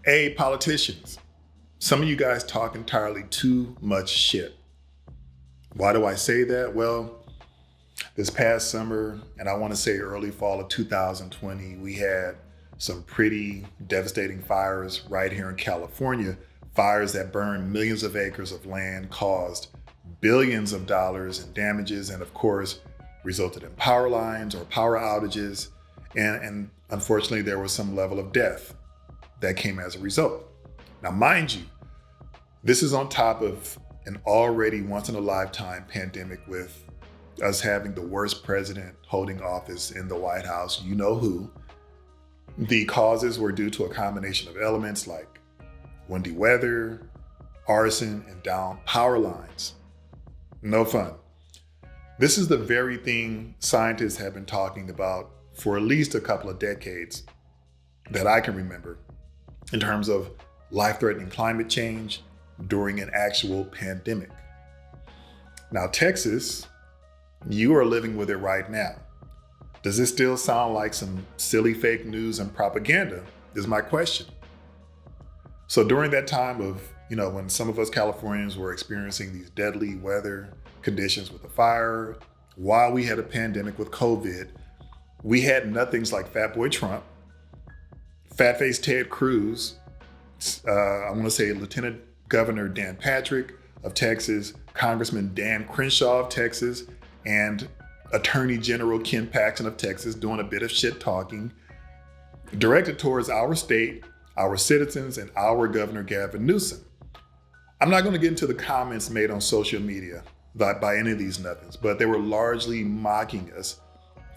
Hey, politicians, some of you guys talk entirely too much shit. Why do I say that? Well, this past summer, and I want to say early fall of 2020, we had some pretty devastating fires right here in California. Fires that burned millions of acres of land, caused billions of dollars in damages, and of course, resulted in power lines or power outages. And unfortunately, there was some level of death that came as a result. Now, mind you, this is on top of an already once in a lifetime pandemic with us having the worst president holding office in the White House, you know who. The causes were due to a combination of elements like windy weather, arson, and down power lines. No fun. This is the very thing scientists have been talking about for at least a couple of decades that I can remember in terms of life-threatening climate change during an actual pandemic. Now, Texas, you are living with it right now. Does this still sound like some silly fake news and propaganda? Is my question. So during that time of, when some of us Californians were experiencing these deadly weather conditions with the fire, while we had a pandemic with COVID, we had nothings like Fat Boy Trump, Fat-Faced Ted Cruz, I want to say Lieutenant Governor Dan Patrick of Texas, Congressman Dan Crenshaw of Texas, and Attorney General Ken Paxton of Texas doing a bit of shit talking directed towards our state, our citizens, and our Governor Gavin Newsom. I'm not going to get into the comments made on social media by any of these nothings, but they were largely mocking us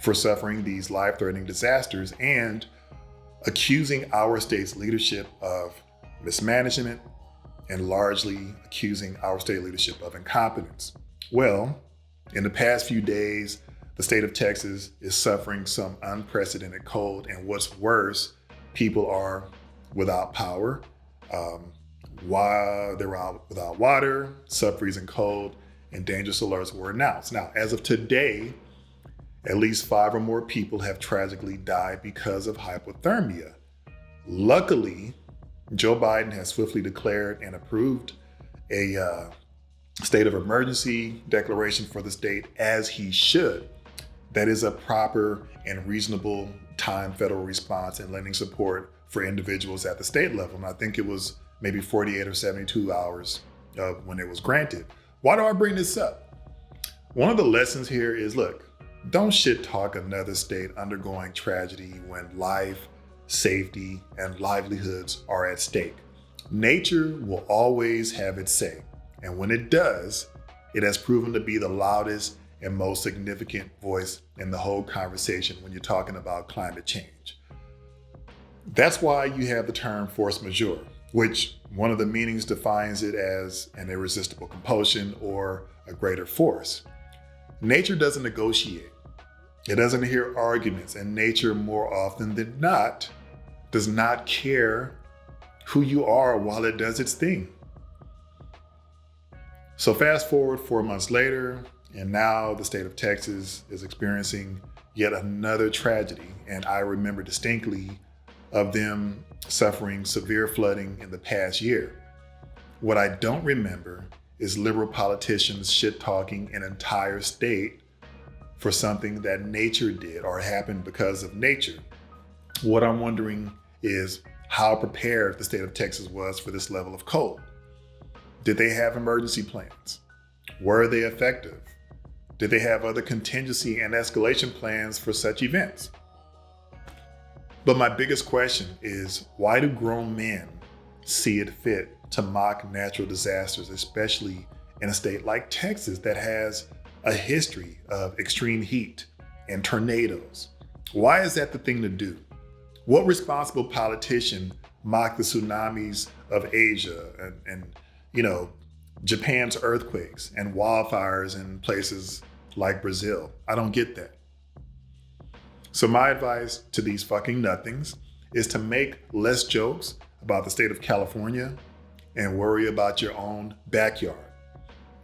for suffering these life-threatening disasters and accusing our state's leadership of mismanagement and largely accusing our state leadership of incompetence. Well, in the past few days, the state of Texas is suffering some unprecedented cold, and what's worse, people are without power, while they're out without water, sub-freezing cold, and dangerous alerts were announced. Now, as of today, at least 5 or more people have tragically died because of hypothermia. Luckily, Joe Biden has swiftly declared and approved a state of emergency declaration for the state, as he should. That is a proper and reasonable time federal response and lending support for individuals at the state level. And I think it was maybe 48 or 72 hours when it was granted. Why do I bring this up? One of the lessons here is, look, don't shit talk another state undergoing tragedy when life, safety, and livelihoods are at stake. Nature will always have its say. And when it does, it has proven to be the loudest and most significant voice in the whole conversation when you're talking about climate change. That's why you have the term force majeure, which one of the meanings defines it as an irresistible compulsion or a greater force. Nature doesn't negotiate. It doesn't hear arguments, and nature more often than not does not care who you are while it does its thing. So fast forward 4 months later, and now the state of Texas is experiencing yet another tragedy. And I remember distinctly of them suffering severe flooding in the past year. What I don't remember is liberal politicians shit-talking an entire state for something that nature did or happened because of nature. What I'm wondering is how prepared the state of Texas was for this level of cold. Did they have emergency plans? Were they effective? Did they have other contingency and escalation plans for such events? But my biggest question is, why do grown men see it fit to mock natural disasters, especially in a state like Texas that has a history of extreme heat and tornadoes? Why is that the thing to do? What responsible politician mocked the tsunamis of Asia and Japan's earthquakes and wildfires in places like Brazil? I don't get that. So my advice to these fucking nothings is to make less jokes about the state of California and worry about your own backyard.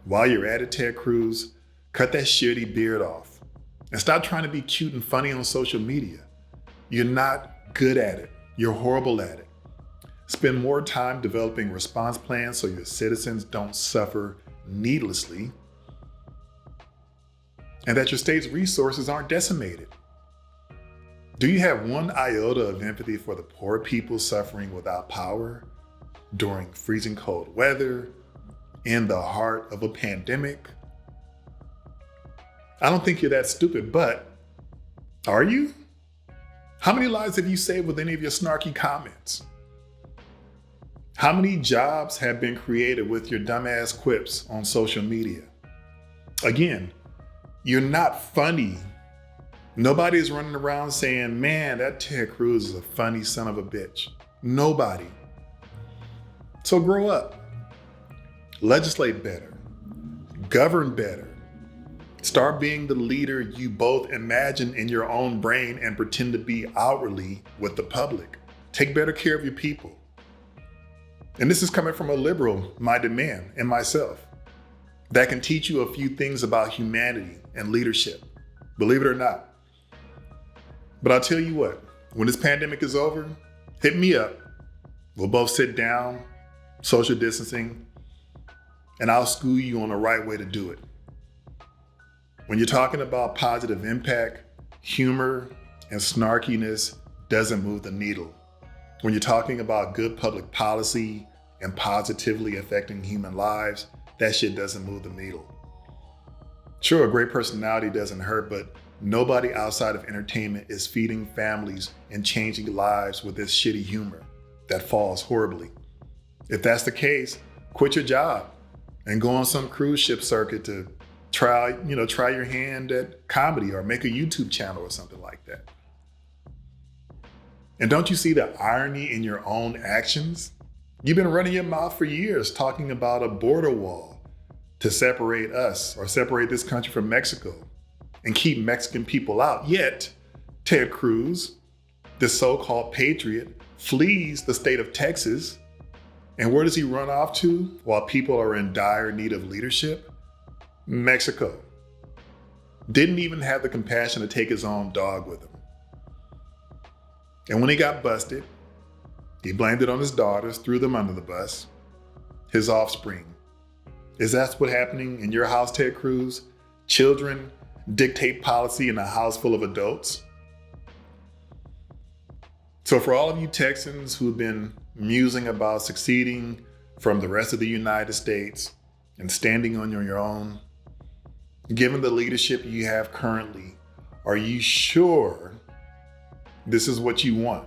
While you're at it, Ted Cruz, cut that shitty beard off and stop trying to be cute and funny on social media. You're not good at it. You're horrible at it. Spend more time developing response plans so your citizens don't suffer needlessly, and that your state's resources aren't decimated. Do you have one iota of empathy for the poor people suffering without power during freezing cold weather in the heart of a pandemic? I don't think you're that stupid, but are you? How many lives have you saved with any of your snarky comments? How many jobs have been created with your dumbass quips on social media? Again, you're not funny. Nobody's running around saying, man, that Ted Cruz is a funny son of a bitch. Nobody. So grow up. Legislate better. Govern better. Start being the leader you both imagine in your own brain and pretend to be outwardly with the public. Take better care of your people. And this is coming from a liberal-minded man and myself that can teach you a few things about humanity and leadership, believe it or not. But I'll tell you what, when this pandemic is over, hit me up. We'll both sit down, social distancing, and I'll school you on the right way to do it. When you're talking about positive impact, humor and snarkiness doesn't move the needle. When you're talking about good public policy and positively affecting human lives, that shit doesn't move the needle. Sure, a great personality doesn't hurt, but nobody outside of entertainment is feeding families and changing lives with this shitty humor that falls horribly. If that's the case, quit your job and go on some cruise ship circuit to try your hand at comedy or make a YouTube channel or something like that. And don't you see the irony in your own actions? You've been running your mouth for years talking about a border wall to separate us or separate this country from Mexico and keep Mexican people out. Yet, Ted Cruz, the so-called patriot, flees the state of Texas. And where does he run off to while people are in dire need of leadership? Mexico. Didn't even have the compassion to take his own dog with him. And when he got busted, he blamed it on his daughters, threw them under the bus, his offspring. Is that what's happening in your house, Ted Cruz? Children dictate policy in a house full of adults? So for all of you Texans who've been musing about succeeding from the rest of the United States and standing on your own, given the leadership you have currently, are you sure this is what you want?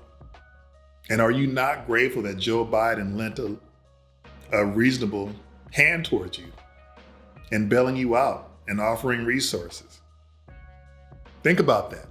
And are you not grateful that Joe Biden lent a reasonable hand towards you and bailing you out and offering resources? Think about that.